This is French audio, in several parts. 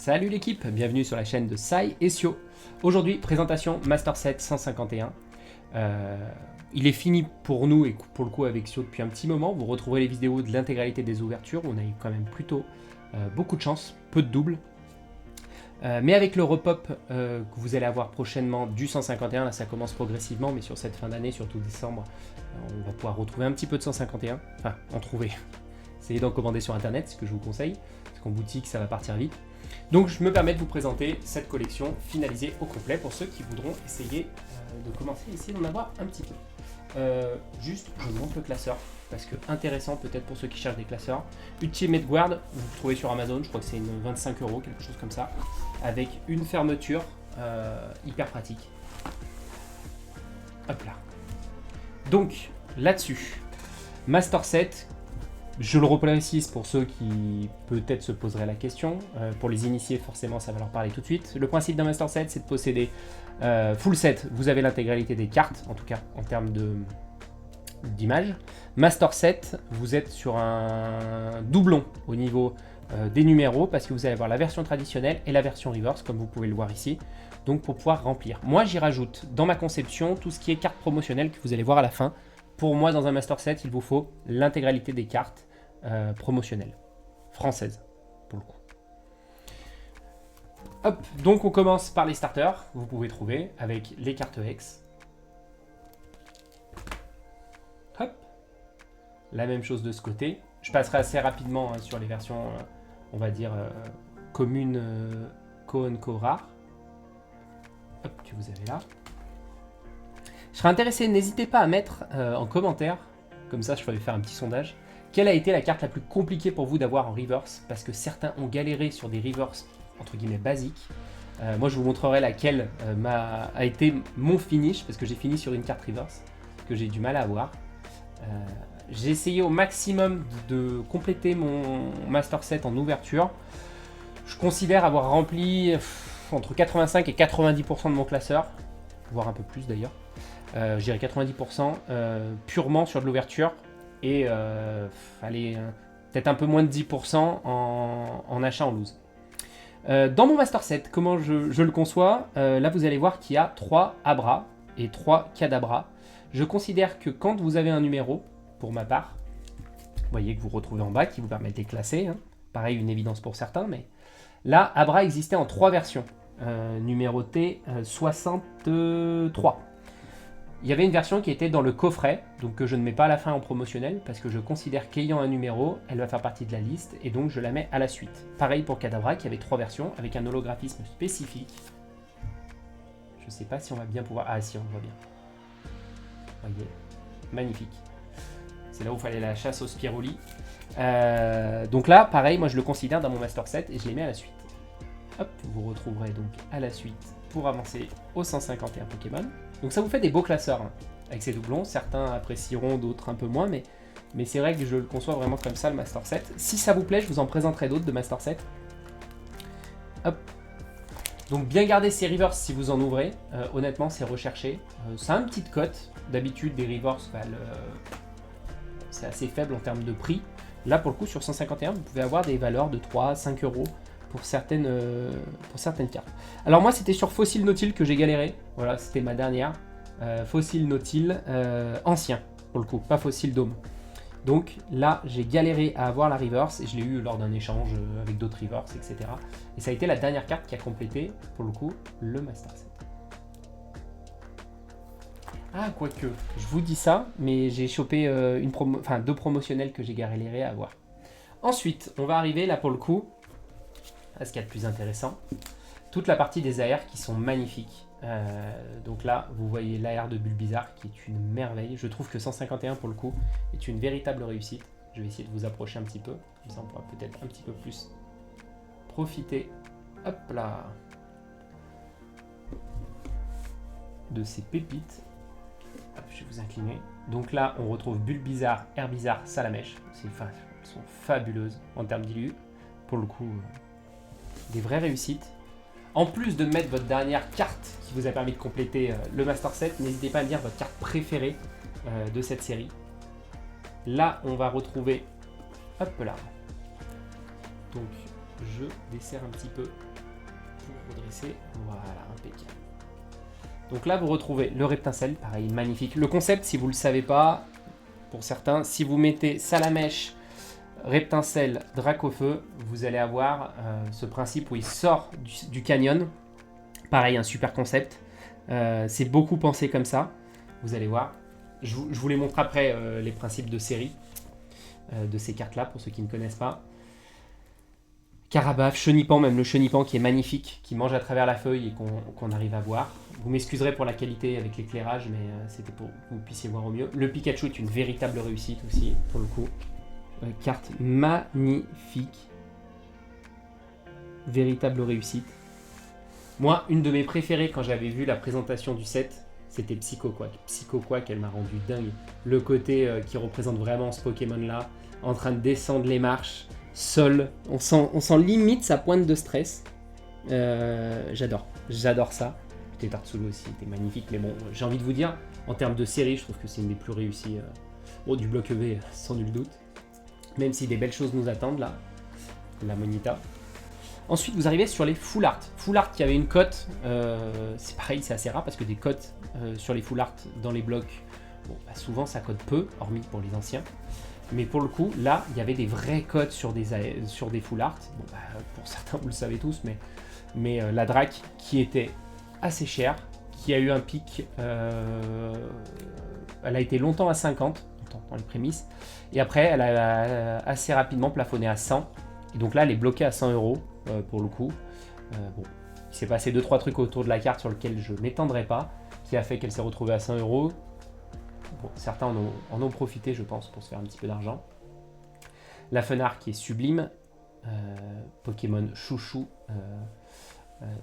Salut l'équipe, bienvenue sur la chaîne de Sai et Sio. Aujourd'hui, présentation Master Set 151. Il est fini pour nous et pour le coup avec Sio depuis un petit moment. Vous retrouverez les vidéos de l'intégralité des ouvertures. On a eu quand même plutôt beaucoup de chance, peu de doubles. Mais avec le repop que vous allez avoir prochainement du 151, là ça commence progressivement, mais sur cette fin d'année, surtout décembre, on va pouvoir retrouver un petit peu de 151. Enfin, en trouver. Essayez d'en commander sur internet, ce que je vous conseille, parce qu'en boutique ça va partir vite. Donc je me permets de vous présenter cette collection finalisée au complet pour ceux qui voudront essayer de commencer à essayer d'en avoir un petit peu. Juste, je vous montre le classeur, parce que intéressant peut-être pour ceux qui cherchent des classeurs. Ultimate Guard, vous le trouvez sur Amazon, je crois que c'est une 25 €, quelque chose comme ça, avec une fermeture hyper pratique. Hop là. Donc là-dessus, Master Set. Je le reprécise pour ceux qui peut-être se poseraient la question. Pour les initiés, forcément, ça va leur parler tout de suite. Le principe d'un Master Set, c'est de posséder full set. Vous avez l'intégralité des cartes, en tout cas en termes d'image. Master Set, vous êtes sur un doublon au niveau des numéros parce que vous allez avoir la version traditionnelle et la version reverse, comme vous pouvez le voir ici. Donc pour pouvoir remplir. Moi, j'y rajoute dans ma conception tout ce qui est cartes promotionnelles que vous allez voir à la fin. Pour moi, dans un Master Set, il vous faut l'intégralité des cartes promotionnelles, françaises, pour le coup. Hop, donc on commence par les starters, vous pouvez trouver, avec les cartes Hex. Hop, la même chose de ce côté. Je passerai assez rapidement sur les versions, on va dire, communes, co rares. Hop, que vous avez là. Je serais intéressé, n'hésitez pas à mettre en commentaire, comme ça je pourrais faire un petit sondage, quelle a été la carte la plus compliquée pour vous d'avoir en reverse, parce que certains ont galéré sur des reverse entre guillemets basiques. Moi je vous montrerai laquelle a été mon finish, parce que j'ai fini sur une carte reverse, que j'ai du mal à avoir. J'ai essayé au maximum de compléter mon Master Set en ouverture. Je considère avoir rempli entre 85 et 90% de mon classeur, voire un peu plus d'ailleurs. Je dirais 90% purement sur de l'ouverture et allez, peut-être un peu moins de 10% en achat en loose. Dans mon Master Set, comment je le conçois, là vous allez voir qu'il y a 3 Abra et 3 Kadabra. Je considère que quand vous avez un numéro, pour ma part, vous voyez que vous retrouvez en bas, qui vous permet de les classer, hein. Pareil, une évidence pour certains, mais là, Abra existait en 3 versions, numérotées 63. Il y avait une version qui était dans le coffret, donc que je ne mets pas à la fin en promotionnel, parce que je considère qu'ayant un numéro, elle va faire partie de la liste, et donc je la mets à la suite. Pareil pour Kadabra, qui avait 3 versions, avec un holographisme spécifique. Je ne sais pas si on va bien pouvoir... Ah si, on le voit bien. Vous voyez, magnifique. C'est là où il fallait la chasse au Spiruli. Donc là, pareil, moi je le considère dans mon Master Set, et je les mets à la suite. Hop, vous retrouverez donc à la suite pour avancer au 151 Pokémon. Donc ça vous fait des beaux classeurs hein, avec ces doublons. Certains apprécieront, d'autres un peu moins, mais c'est vrai que je le conçois vraiment comme ça, le Master Set. Si ça vous plaît, je vous en présenterai d'autres de Master Set. Hop. Donc bien garder ces reverse si vous en ouvrez. Honnêtement, c'est recherché. Ça a une petite cote. D'habitude, des reverse, c'est assez faible en termes de prix. Là, pour le coup, sur 151, vous pouvez avoir des valeurs de 3 à 5 € pour certaines cartes. Alors moi c'était sur Fossil Nautile que j'ai galéré, voilà c'était ma dernière, Fossil Nautile ancien pour le coup, pas Fossil Dome. Donc là j'ai galéré à avoir la reverse et je l'ai eu lors d'un échange avec d'autres reverse, etc. Et ça a été la dernière carte qui a complété pour le coup le Master Set. Ah quoique, je vous dis ça, mais j'ai chopé deux promotionnels que j'ai galéré à avoir. Ensuite on va arriver là pour le coup à ce qu'il y a de plus intéressant, toute la partie des AR qui sont magnifiques. Donc là, vous voyez l'AR de Bulbizarre qui est une merveille. Je trouve que 151 pour le coup est une véritable réussite. Je vais essayer de vous approcher un petit peu, comme ça on pourra peut-être un petit peu plus profiter. Hop là, de ces pépites. Hop, je vais vous incliner. Donc là, on retrouve Bulbizarre, Herbizarre, Salamèche. Elles sont fabuleuses en termes d'ILU. Pour le coup, des vraies réussites. En plus de mettre votre dernière carte qui vous a permis de compléter le Master Set, n'hésitez pas à me dire votre carte préférée de cette série. Là, on va retrouver, hop là, donc je desserre un petit peu pour redresser. Voilà, impeccable. Donc là, vous retrouvez le reptincelle, pareil, magnifique. Le concept, si vous ne le savez pas, pour certains, si vous mettez Salamèche, reptincelle, Dracofeu, vous allez avoir ce principe où il sort du canyon. Pareil, un super concept. C'est beaucoup pensé comme ça. Vous allez voir. Je vous les montre après les principes de série de ces cartes-là, pour ceux qui ne connaissent pas. Carabaf, Chenipan, même le Chenipan qui est magnifique, qui mange à travers la feuille et qu'on arrive à voir. Vous m'excuserez pour la qualité avec l'éclairage, mais c'était pour que vous puissiez voir au mieux. Le Pikachu est une véritable réussite aussi, pour le coup. Carte magnifique. Véritable réussite. Moi, une de mes préférées quand j'avais vu la présentation du set, c'était Psychoquack. Psychoquack, elle m'a rendu dingue. Le côté qui représente vraiment ce Pokémon-là, en train de descendre les marches, seul. On sent limite sa pointe de stress. J'adore ça. Tartzulu aussi était magnifique, mais bon, j'ai envie de vous dire, en termes de série, je trouve que c'est une des plus réussies du bloc EV, sans nul doute. Même si des belles choses nous attendent là, la Monita. Ensuite, vous arrivez sur les full art. Full art qui avait une cote, c'est pareil, c'est assez rare parce que des cotes sur les full art dans les blocs, bon, bah souvent ça cote peu, hormis pour les anciens. Mais pour le coup, là, il y avait des vraies cotes sur des full art. Bon, bah, pour certains, vous le savez tous, mais la Drac qui était assez chère, qui a eu un pic, elle a été longtemps à 50, dans les prémices, et après, elle a assez rapidement plafonné à 100. Et donc là, elle est bloquée à 100 € pour le coup. Bon, il s'est passé 2-3 trucs autour de la carte sur lesquels je ne m'étendrai pas, qui a fait qu'elle s'est retrouvée à 100 €. Bon, certains en ont profité, je pense, pour se faire un petit peu d'argent. La Fenard qui est sublime. Pokémon chouchou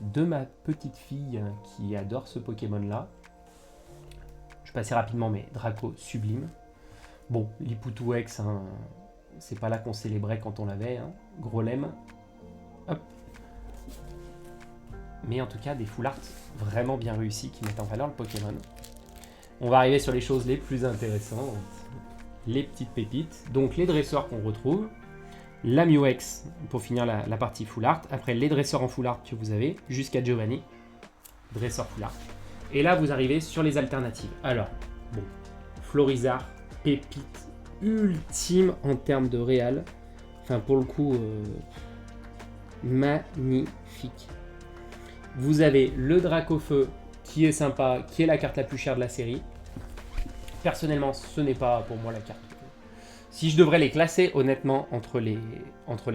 de ma petite fille qui adore ce Pokémon-là. Je passe rapidement, mais Draco sublime. Bon, Liputu X, hein, c'est pas là qu'on célébrait quand on l'avait. Hein. Gros lemme. Hop. Mais en tout cas, des full art vraiment bien réussis qui mettent en valeur le Pokémon. On va arriver sur les choses les plus intéressantes. Les petites pépites. Donc les dresseurs qu'on retrouve. La Mew-X pour finir la partie full art. Après les dresseurs en full art que vous avez jusqu'à Giovanni. Dresseur full art. Et là, vous arrivez sur les alternatives. Alors, bon, Florizard, pépite ultime en termes de réal. Enfin, pour le coup, magnifique. Vous avez le Dracofeu qui est sympa, qui est la carte la plus chère de la série. Personnellement, ce n'est pas pour moi la carte. Si je devrais les classer honnêtement entre les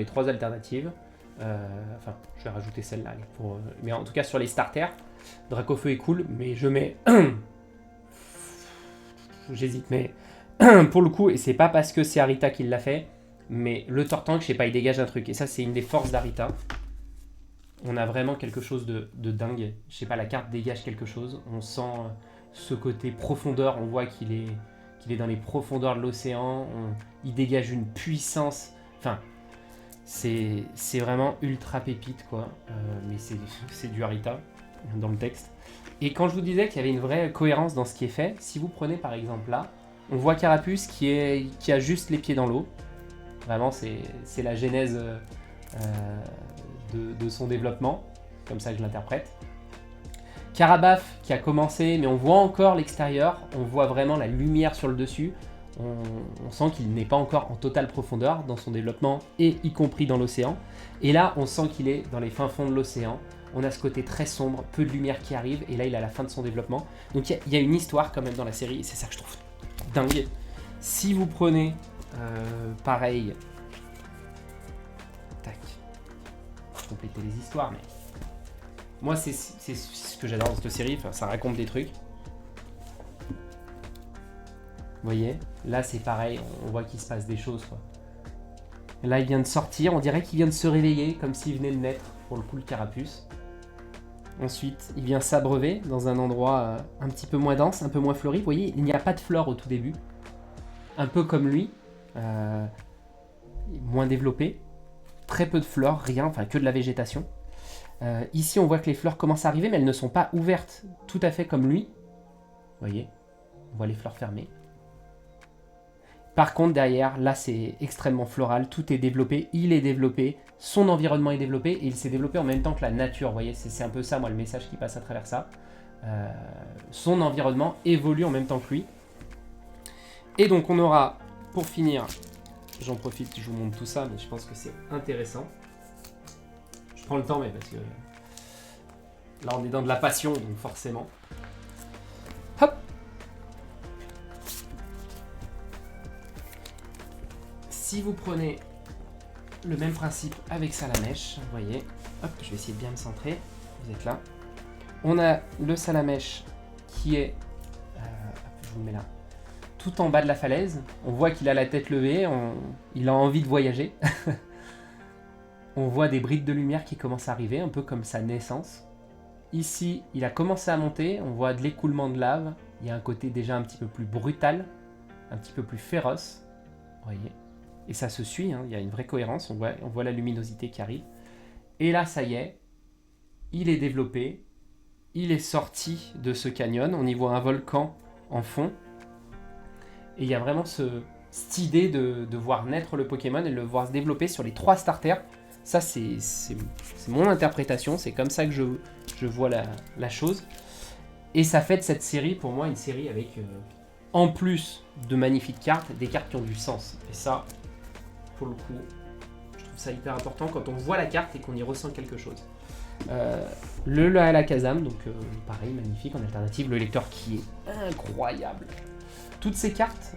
3 alternatives, enfin, je vais rajouter celle-là, mais en tout cas sur les starters, Dracofeu est cool, mais je mets... J'hésite, mais pour le coup, et c'est pas parce que c'est Arita qui l'a fait, mais le Tortank, je sais pas, il dégage un truc, et ça c'est une des forces d'Arita. On a vraiment quelque chose de dingue, je sais pas, la carte dégage quelque chose, on sent ce côté profondeur, on voit qu'il est dans les profondeurs de l'océan, il dégage une puissance, enfin, c'est vraiment ultra pépite, quoi, mais c'est du Arita, dans le texte. Et quand je vous disais qu'il y avait une vraie cohérence dans ce qui est fait, si vous prenez par exemple là, on voit Carapuce qui a juste les pieds dans l'eau, vraiment c'est la genèse de son développement, comme ça que je l'interprète. Carabaf qui a commencé, mais on voit encore l'extérieur, on voit vraiment la lumière sur le dessus, on sent qu'il n'est pas encore en totale profondeur dans son développement, et y compris dans l'océan. Et là, on sent qu'il est dans les fins fonds de l'océan, on a ce côté très sombre, peu de lumière qui arrive, et là, il a la fin de son développement. Donc il y a une histoire quand même dans la série, et c'est ça que je trouve dingue. Si vous prenez, pareil, tac, compléter les histoires, mais... Moi, c'est ce que j'adore dans cette série, enfin, ça raconte des trucs. Vous voyez, là c'est pareil, on voit qu'il se passe des choses, quoi. Là, il vient de sortir, on dirait qu'il vient de se réveiller, comme s'il venait de naître, pour le coup, le Carapuce. Ensuite, il vient s'abreuver dans un endroit un petit peu moins dense, un peu moins fleuri. Vous voyez, il n'y a pas de fleurs au tout début. Un peu comme lui, moins développé. Très peu de fleurs, rien, enfin que de la végétation. Ici, on voit que les fleurs commencent à arriver, mais elles ne sont pas ouvertes tout à fait comme lui. Vous voyez, on voit les fleurs fermées. Par contre, derrière, là, c'est extrêmement floral. Tout est développé, il est développé, son environnement est développé et il s'est développé en même temps que la nature. Vous voyez, c'est un peu ça, moi, le message qui passe à travers ça. Son environnement évolue en même temps que lui. Et donc, on aura, pour finir, j'en profite, je vous montre tout ça, mais je pense que c'est intéressant. Je prends le temps, mais parce que là, on est dans de la passion, donc forcément. Hop! Si vous prenez le même principe avec Salamèche, vous voyez, hop, je vais essayer de bien me centrer, vous êtes là. On a le Salamèche qui est, je vous le mets là, tout en bas de la falaise. On voit qu'il a la tête levée, il a envie de voyager. On voit des brides de lumière qui commencent à arriver, un peu comme sa naissance. Ici, il a commencé à monter, on voit de l'écoulement de lave. Il y a un côté déjà un petit peu plus brutal, un petit peu plus féroce, vous voyez. Et ça se suit, hein, il y a une vraie cohérence, on voit la luminosité qui arrive. Et là, ça y est, il est développé, il est sorti de ce canyon, on y voit un volcan en fond. Et il y a vraiment cette idée de voir naître le Pokémon et de le voir se développer sur les 3 starters. Ça, c'est mon interprétation, c'est comme ça que je vois la chose. Et ça fait de cette série, pour moi, une série avec, en plus de magnifiques cartes, des cartes qui ont du sens. Et ça, pour le coup, je trouve ça hyper important quand on voit la carte et qu'on y ressent quelque chose. Le Alakazam, donc pareil, magnifique en alternative. Le lecteur qui est incroyable. Toutes ces cartes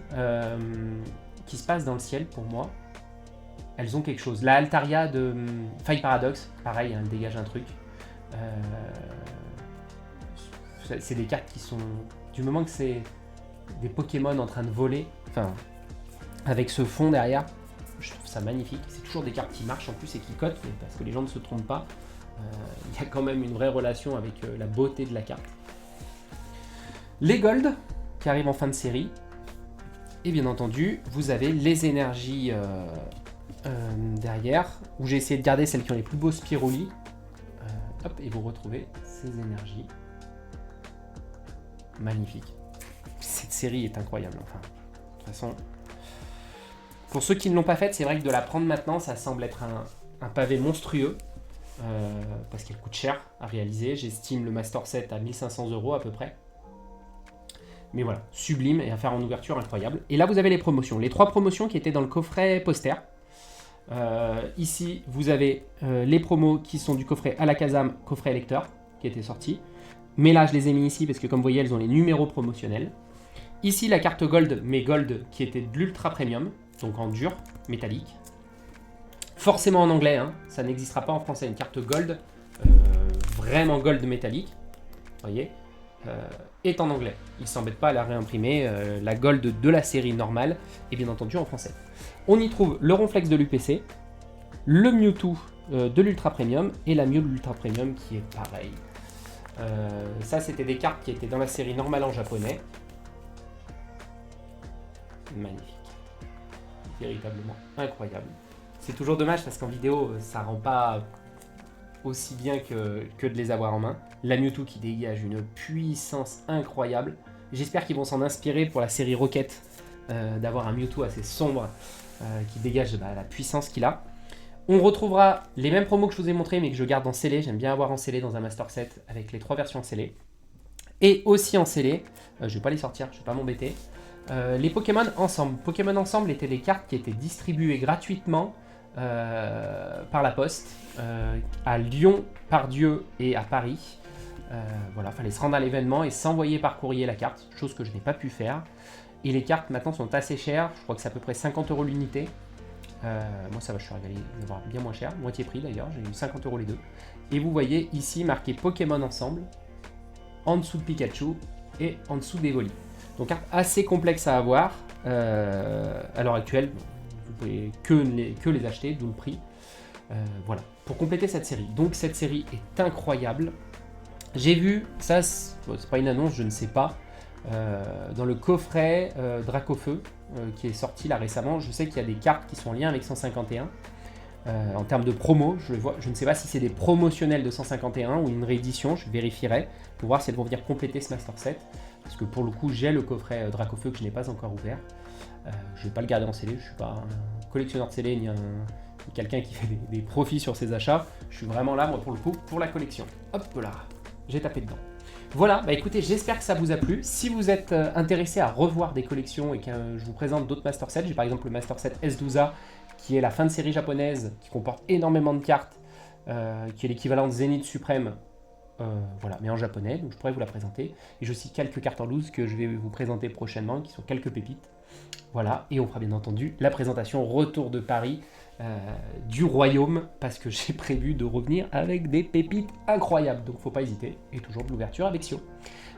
qui se passent dans le ciel, pour moi, elles ont quelque chose. La Altaria de Faille Paradox, pareil, hein, elle dégage un truc. C'est des cartes qui sont... Du moment que c'est des Pokémon en train de voler, enfin, avec ce fond derrière, je trouve ça magnifique. C'est toujours des cartes qui marchent en plus et qui cotent, parce que les gens ne se trompent pas. Il y a quand même une vraie relation avec la beauté de la carte. Les Gold, qui arrivent en fin de série. Et bien entendu, vous avez les énergies derrière, où j'ai essayé de garder celles qui ont les plus beaux Spiruli. Hop, et vous retrouvez ces énergies. Magnifique. Cette série est incroyable, enfin. De toute façon, pour ceux qui ne l'ont pas faite, c'est vrai que de la prendre maintenant, ça semble être un pavé monstrueux. Parce qu'elle coûte cher à réaliser. J'estime le Master Set à 1500 € à peu près. Mais voilà, sublime et à faire en ouverture incroyable. Et là, vous avez les promotions. Les 3 promotions qui étaient dans le coffret poster. Ici, vous avez les promos qui sont du coffret Alakazam, coffret lecteur, qui était sorti. Mais là, je les ai mis ici parce que comme vous voyez, elles ont les numéros promotionnels. Ici, la carte Gold, mais Gold qui était de l'Ultra Premium, donc en dur, métallique. Forcément en anglais, hein, ça n'existera pas en français. Une carte Gold, vraiment Gold métallique, vous voyez, est en anglais. Ils ne s'embêtent pas à la réimprimer. La Gold de la série normale est bien entendu en français. On y trouve le Ronflex de l'UPC, le Mewtwo de l'Ultra Premium et la Mew de l'Ultra Premium qui est pareil. Ça, c'était des cartes qui étaient dans la série normale en japonais. Magnifique. Véritablement incroyable. C'est toujours dommage parce qu'en vidéo, ça rend pas aussi bien que de les avoir en main. La Mewtwo qui dégage une puissance incroyable. J'espère qu'ils vont s'en inspirer pour la série Rocket, d'avoir un Mewtwo assez sombre qui dégage la puissance qu'il a. On retrouvera les mêmes promos que je vous ai montré mais que je garde en scellé. J'aime bien avoir en scellé dans un Master Set avec les 3 versions scellées. Et aussi en scellé, je vais pas les sortir, je vais pas m'embêter. Les Pokémon Ensemble. Pokémon Ensemble étaient des cartes qui étaient distribuées gratuitement par la poste à Lyon, Pardieu et à Paris. Voilà, fallait se rendre à l'événement et s'envoyer par courrier la carte, chose que je n'ai pas pu faire. Et les cartes maintenant sont assez chères, je crois que c'est à peu près 50 € l'unité. Moi ça va, je suis arrivé à avoir bien moins cher, moitié prix d'ailleurs, j'ai eu 50 € les deux. Et vous voyez ici marqué Pokémon Ensemble, en dessous de Pikachu et en dessous d'Evoli. Donc carte assez complexe à avoir à l'heure actuelle, vous pouvez que les acheter, d'où le prix. Voilà, pour compléter cette série. Donc cette série est incroyable. J'ai vu, ça c'est pas une annonce, je ne sais pas, dans le coffret Dracofeu qui est sorti là récemment, je sais qu'il y a des cartes qui sont en lien avec 151. En termes de promo, je ne sais pas si c'est des promotionnels de 151 ou une réédition, je vérifierai pour voir si elles vont venir compléter ce Master Set. Parce que pour le coup, j'ai le coffret Dracofeu que je n'ai pas encore ouvert. Je vais pas le garder en scellé, je suis pas un collectionneur de scellé ni quelqu'un qui fait des profits sur ses achats. Je suis vraiment là, moi, pour le coup, pour la collection. Hop là, j'ai tapé dedans. Voilà, bah écoutez, j'espère que ça vous a plu. Si vous êtes intéressé à revoir des collections et que je vous présente d'autres master sets, j'ai par exemple le master set S12A qui est la fin de série japonaise, qui comporte énormément de cartes, qui est l'équivalent de Zenith Suprême, voilà, mais en japonais, donc je pourrais vous la présenter. Et j'ai aussi quelques cartes en loose que je vais vous présenter prochainement, qui sont quelques pépites. Voilà, et on fera bien entendu la présentation Retour de Paris du Royaume, parce que j'ai prévu de revenir avec des pépites incroyables, donc faut pas hésiter, et toujours de l'ouverture avec Sio.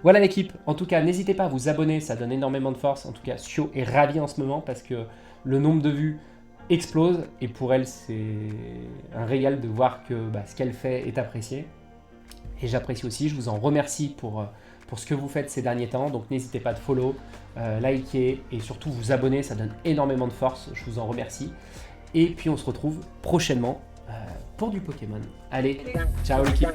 Voilà l'équipe, en tout cas n'hésitez pas à vous abonner, ça donne énormément de force, en tout cas Sio est ravie en ce moment, parce que le nombre de vues explose, et pour elle c'est un régal de voir que ce qu'elle fait est apprécié, et j'apprécie aussi, je vous en remercie pour ce que vous faites ces derniers temps, donc n'hésitez pas de follow, liker et surtout vous abonner, ça donne énormément de force, je vous en remercie. Et puis on se retrouve prochainement pour du Pokémon. Allez, ciao l'équipe.